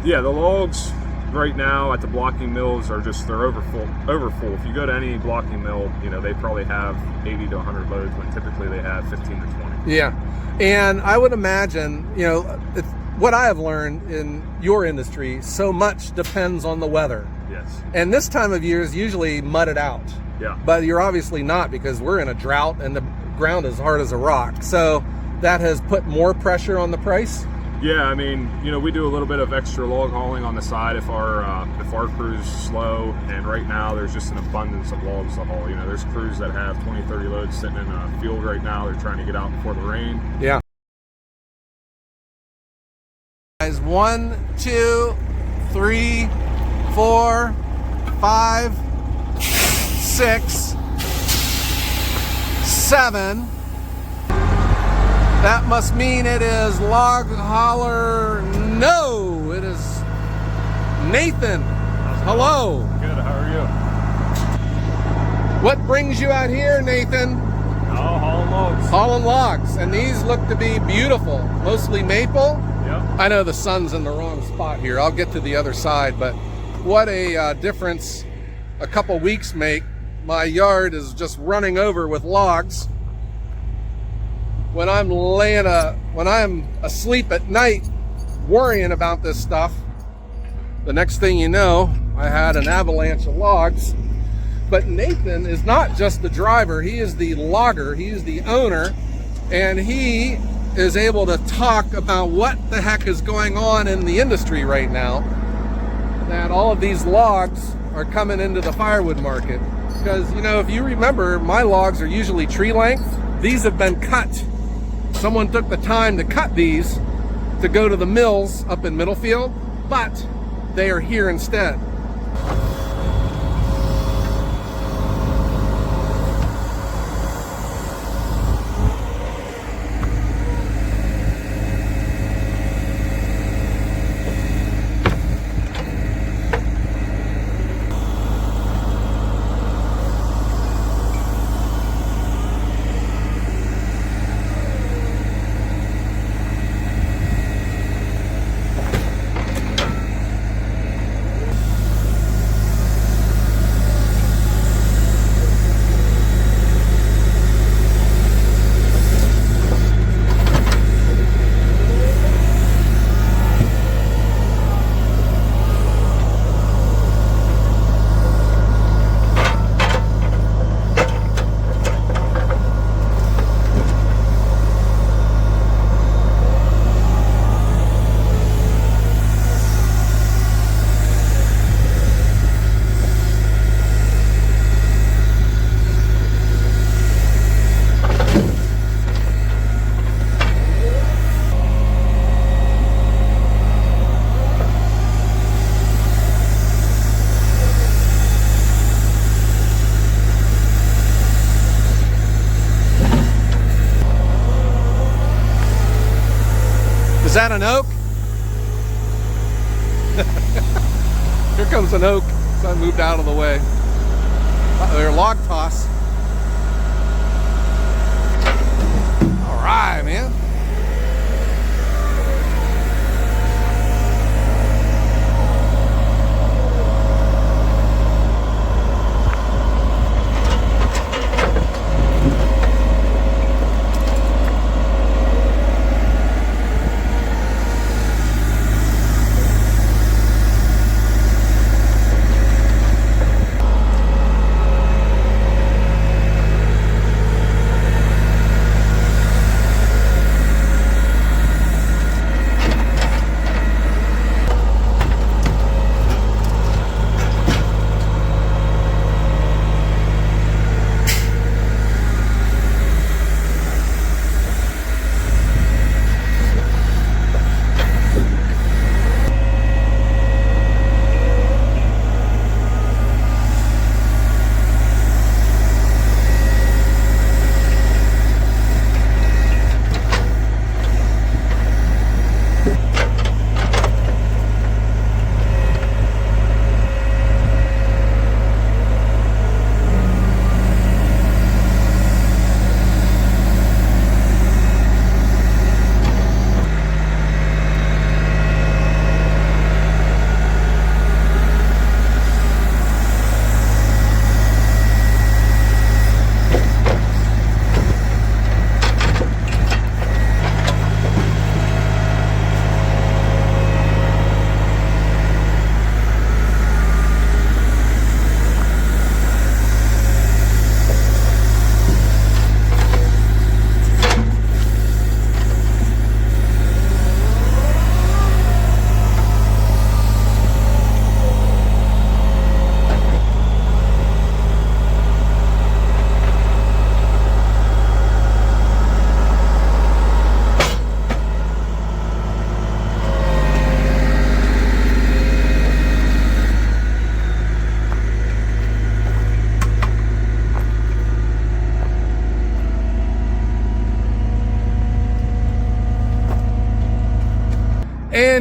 Yeah, the logs right now at the blocking mills are just, they're overfull. If you go to any blocking mill, you know, they probably have 80 to 100 loads when typically they have 15 to 20. Yeah. And I would imagine, you know, what I have learned in your industry, so much depends on the weather. Yes. And this time of year is usually mudded out. Yeah. But you're obviously not, because we're in a drought and the ground is hard as a rock. So that has put more pressure on the price. Yeah, I mean, you know, we do a little bit of extra log hauling on the side if our crew's slow, and right now there's just an abundance of logs to haul. You know, there's crews that have 20, 30 loads sitting in a field right now. They're trying to get out before the rain. Yeah. Guys, 1, 2, 3, 4, 5, 6, 7. That must mean it is log hauler. No, it is Nathan. Hello. Good, how are you? What brings you out here, Nathan? Oh, hauling logs. Hauling logs. And these look to be beautiful. Mostly maple. Yep. I know the sun's in the wrong spot here. I'll get to the other side, but what a difference a couple weeks make. My yard is just running over with logs. When I'm asleep at night worrying about this stuff, the next thing you know, I had an avalanche of logs. But Nathan is not just the driver, he is the logger, he is the owner, and he is able to talk about what the heck is going on in the industry right now, that all of these logs are coming into the firewood market. Because, you know, if you remember, my logs are usually tree length. These have been cut. Someone took the time to cut these to go to the mills up in Middlefield, but they are here instead. Is that an oak? Here comes an oak. So I moved out of the way. They're log toss. All right, man.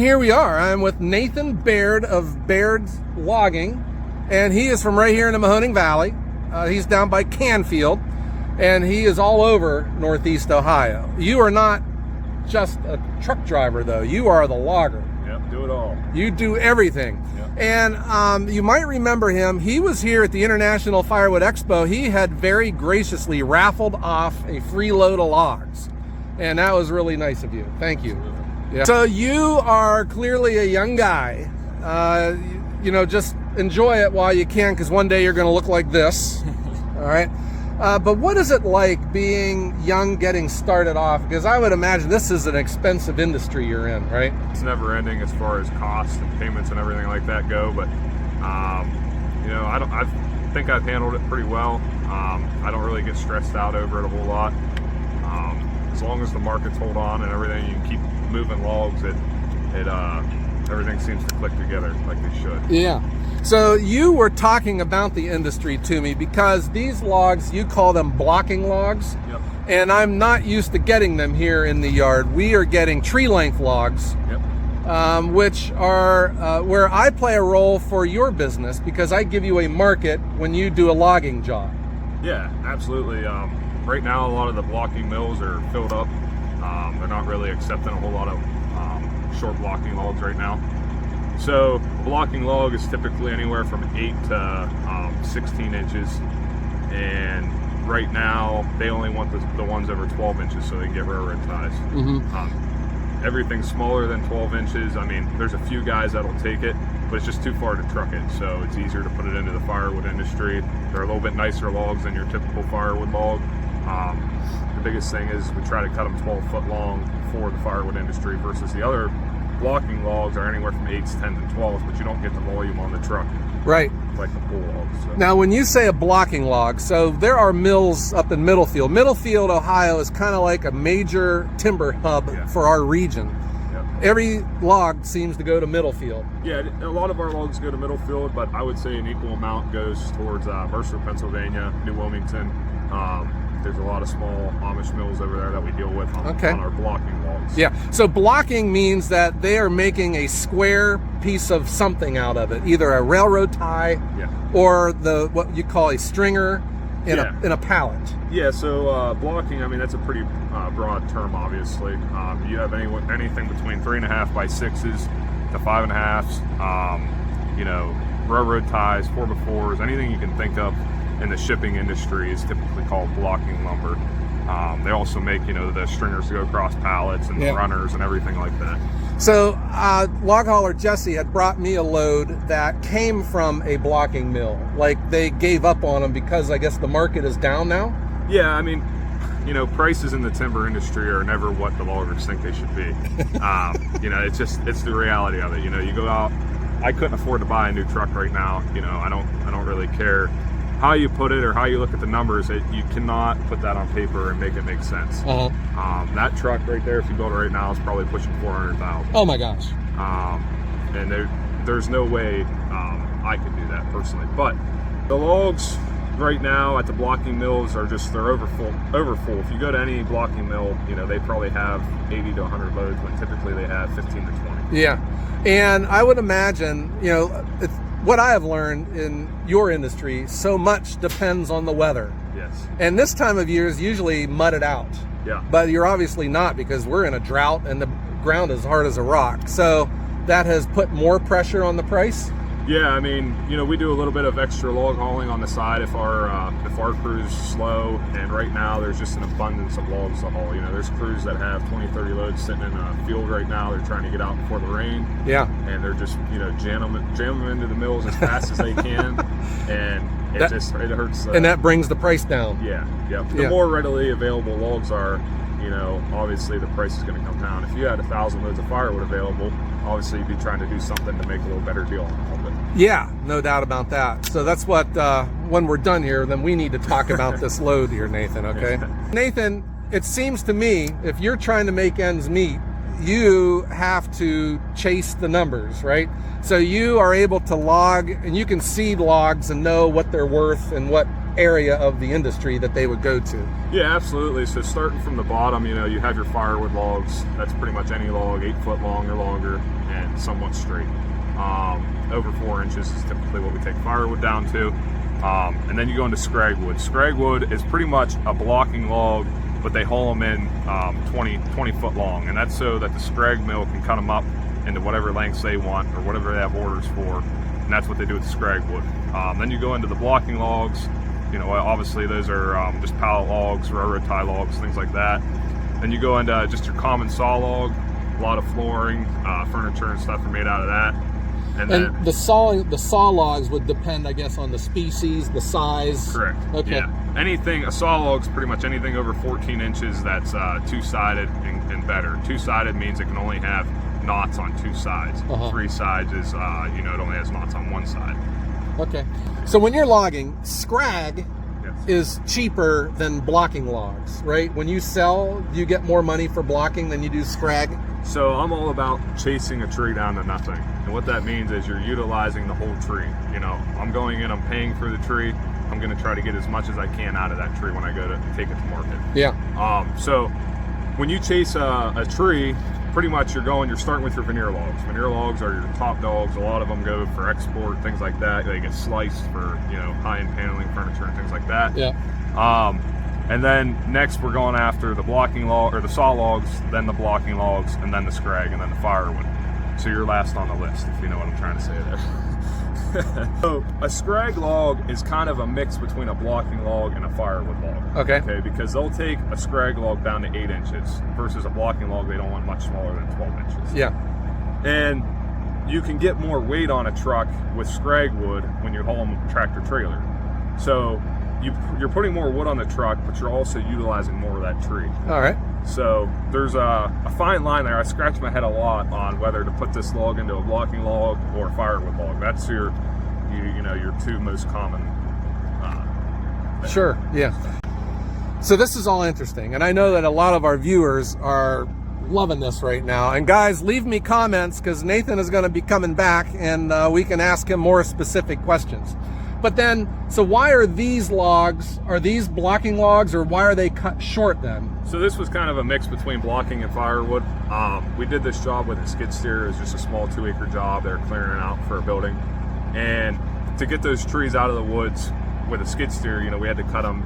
here we are. I'm with Nathan Baird of Baird's Logging, and he is from right here in the Mahoning Valley. He's down by Canfield, and he is all over Northeast Ohio. You are not just a truck driver, though. You are the logger. Yep, do it all. You do everything. Yep. And you might remember him. He was here at the International Firewood Expo. He had very graciously raffled off a free load of logs, and that was really nice of you. Thank you. Yeah. So you are clearly a young guy. You know, just enjoy it while you can, because one day you're going to look like this. All right. But what is it like being young, getting started off? Because I would imagine this is an expensive industry you're in, right? It's never ending as far as costs and payments and everything like that go. But you know, I think I've handled it pretty well. I don't really get stressed out over it a whole lot. As long as the markets hold on and everything, you can keep moving logs. Everything seems to click together like they should. Yeah. So you were talking about the industry to me, because these logs, you call them blocking logs. Yep. And I'm not used to getting them here in the yard. We are getting tree length logs. Yep. Which are where I play a role for your business, because I give you a market when you do a logging job. Yeah, absolutely. Right now, a lot of the blocking mills are filled up. They're not really accepting a whole lot of short blocking logs right now. So a blocking log is typically anywhere from 8 to 16 inches. And right now, they only want the ones over 12 inches so they can get railroad ties. Mm-hmm. Everything smaller than 12 inches, I mean, there's a few guys that'll take it, but it's just too far to truck it. So it's easier to put it into the firewood industry. They're a little bit nicer logs than your typical firewood log. The biggest thing is we try to cut them 12 foot long for the firewood industry, versus the other blocking logs are anywhere from 8s, 10s, and 12s, but you don't get the volume on the truck. Right. Like the pull logs. So. Now, when you say a blocking log, so there are mills up in Middlefield. Middlefield, Ohio is kind of like a major timber hub for our region. Yep. Every log seems to go to Middlefield. Yeah, a lot of our logs go to Middlefield, but I would say an equal amount goes towards Mercer, Pennsylvania, New Wilmington. There's a lot of small Amish mills over there that we deal with on our blocking logs. Yeah, so blocking means that they are making a square piece of something out of it, either a railroad tie or what you call a stringer in a pallet. Yeah, so blocking, I mean, that's a pretty broad term, obviously. You have anything between 3.5 by 6s to 5.5s, you know, railroad ties, 4x4s, anything you can think of in the shipping industry is typically called blocking lumber. They also make, you know, the stringers to go across pallets and the runners and everything like that. So log hauler Jesse had brought me a load that came from a blocking mill. Like, they gave up on them because I guess the market is down now? Yeah, I mean, you know, prices in the timber industry are never what the loggers think they should be. You know, it's the reality of it. You know, you go out, I couldn't afford to buy a new truck right now. You know, I don't really care how you put it or how you look at the numbers. You cannot put that on paper and make it make sense. That truck right there, if you build it right now, is probably pushing 400,000. Oh my gosh. And there's no way I could do that personally. But the logs right now at the blocking mills are they're overfull. If you go to any blocking mill, you know, they probably have 80 to 100 loads when typically they have 15 to 20. Yeah. And I would imagine, you know, what I have learned in your industry, so much depends on the weather. Yes. And this time of year is usually mudded out. Yeah. But you're obviously not, because we're in a drought and the ground is hard as a rock. So that has put more pressure on the price? Yeah, I mean, you know, we do a little bit of extra log hauling on the side if our crew's slow, and right now there's just an abundance of logs to haul. You know, there's crews that have 20, 30 loads sitting in a field right now. They're trying to get out before the rain. Yeah. And they're just, you know, jam them into the mills as fast as they can, and it hurts. And that brings the price down. Yeah, yeah. The more readily available logs are, you know, obviously the price is going to come down. If you had 1,000 loads of firewood available, obviously you'd be trying to do something to make a little better deal on all of it. Yeah, no doubt about that. So that's what, when we're done here, then we need to talk about this load here, Nathan, okay? Nathan, it seems to me, if you're trying to make ends meet, you have to chase the numbers, right? So you are able to log, and you can seed logs and know what they're worth and what area of the industry that they would go to. Yeah, absolutely. So starting from the bottom, you know, you have your firewood logs. That's pretty much any log, 8 foot long or longer, and somewhat straight. Over 4 inches is typically what we take firewood down to. And then you go into scragwood. Scragwood is pretty much a blocking log, but they haul them in 20 foot long, and that's so that the scrag mill can cut them up into whatever lengths they want or whatever they have orders for, and that's what they do with the scragwood. Then you go into the blocking logs. You know, obviously those are just pallet logs, railroad tie logs, things like that. Then you go into just your common saw log. A lot of flooring, furniture and stuff are made out of that. And then, the saw logs would depend, I guess, on the species, the size. Correct. Okay. Yeah. A saw log's pretty much anything over 14 inches that's two-sided and better. Two-sided means it can only have knots on 2 sides. 3 sides is, you know, it only has knots on 1 side. Okay. So when you're logging, scrag Yes. is cheaper than blocking logs, right? When you sell, you get more money for blocking than you do scrag. So I'm all about chasing a tree down to nothing. And what that means is you're utilizing the whole tree. You know, I'm going in, I'm paying for the tree. I'm going to try to get as much as I can out of that tree when I go to take it to market. Yeah. So when you chase a tree, pretty much you're starting with your veneer logs. Veneer logs are your top dogs. A lot of them go for export, things like that. They get sliced for, you know, high-end paneling furniture and things like that. Yeah. And then next we're going after the blocking log, or the saw logs, then the blocking logs, and then the scrag, and then the firewood. So you're last on the list, if you know what I'm trying to say there. So a scrag log is kind of a mix between a blocking log and a firewood log. Okay. Okay, because they'll take a scrag log down to 8 inches versus a blocking log they don't want much smaller than 12 inches. Yeah. And you can get more weight on a truck with scrag wood when you're hauling a tractor trailer. So you're putting more wood on the truck, but you're also utilizing more of that tree. All right. So there's a fine line there. I scratch my head a lot on whether to put this log into a blocking log or a firewood log. That's your 2 most common. Sure. Yeah. So this is all interesting, and I know that a lot of our viewers are loving this right now. And guys, leave me comments, because Nathan is going to be coming back, and we can ask him more specific questions. But then, so why are these logs, are these blocking logs, or why are they cut short then? So this was kind of a mix between blocking and firewood. We did this job with a skid steer. It was just a small 2-acre job. They were clearing it out for a building. And to get those trees out of the woods with a skid steer, you know, we had to cut them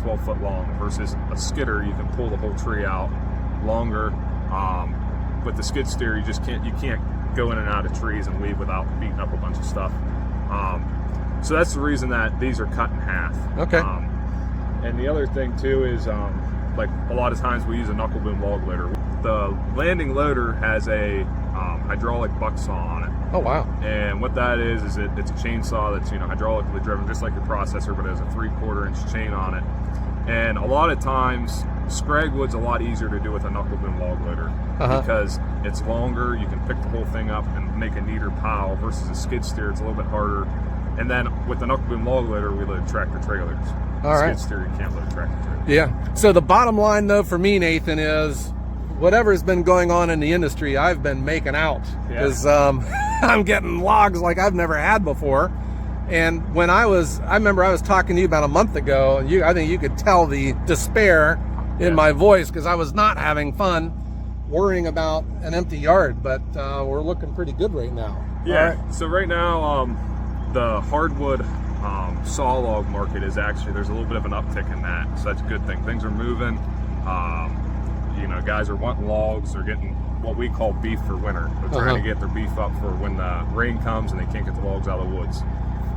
12 foot long, versus a skidder, you can pull the whole tree out longer. With the skid steer, you can't go in and out of trees and leave without beating up a bunch of stuff. So that's the reason that these are cut in half. Okay. And the other thing too is, like a lot of times we use a knuckle boom log loader. The landing loader has a hydraulic buck saw on it. Oh wow. And what that is it's a chainsaw that's, you know, hydraulically driven, just like your processor, but it has a 3/4 inch chain on it. And a lot of times, scrag wood's a lot easier to do with a knuckle boom log loader because it's longer. You can pick the whole thing up and make a neater pile, versus a skid steer. It's a little bit harder. And then with the knuckle boom log loader, we load tractor trailers. All right. Skid steer, you can't load tractor trailers. Yeah. So the bottom line, though, for me, Nathan, is whatever's been going on in the industry, I've been making out, because I'm getting logs like I've never had before. And I remember I was talking to you about a month ago, and I think you could tell the despair in my voice, because I was not having fun worrying about an empty yard. But we're looking pretty good right now. Yeah. Right. So right now, the hardwood saw log market is actually, there's a little bit of an uptick in that, so that's a good thing. Things are moving. You know, guys are wanting logs. They're getting what we call beef for winter. They're trying to get their beef up for when the rain comes and they can't get the logs out of the woods.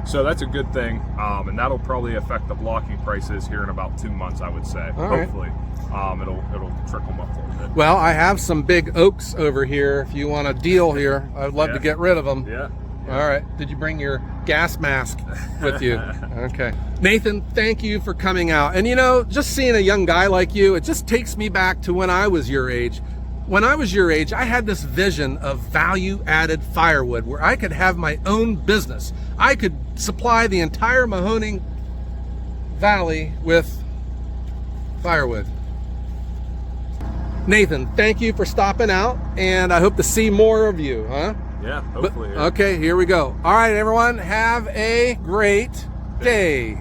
So that's a good thing, and that'll probably affect the blocking prices here in about 2 months, I would say. Hopefully, it'll trickle them up a little bit. Well, I have some big oaks over here. If you want a deal here, I'd love to get rid of them. Yeah. All right. Did you bring your gas mask with you? Okay. Nathan, thank you for coming out. And you know, just seeing a young guy like you, it just takes me back to when I was your age. When I was your age, I had this vision of value-added firewood where I could have my own business. I could supply the entire Mahoning Valley with firewood. Nathan, thank you for stopping out, and I hope to see more of you, huh? Yeah, hopefully. Okay, here we go. All right, everyone, have a great day.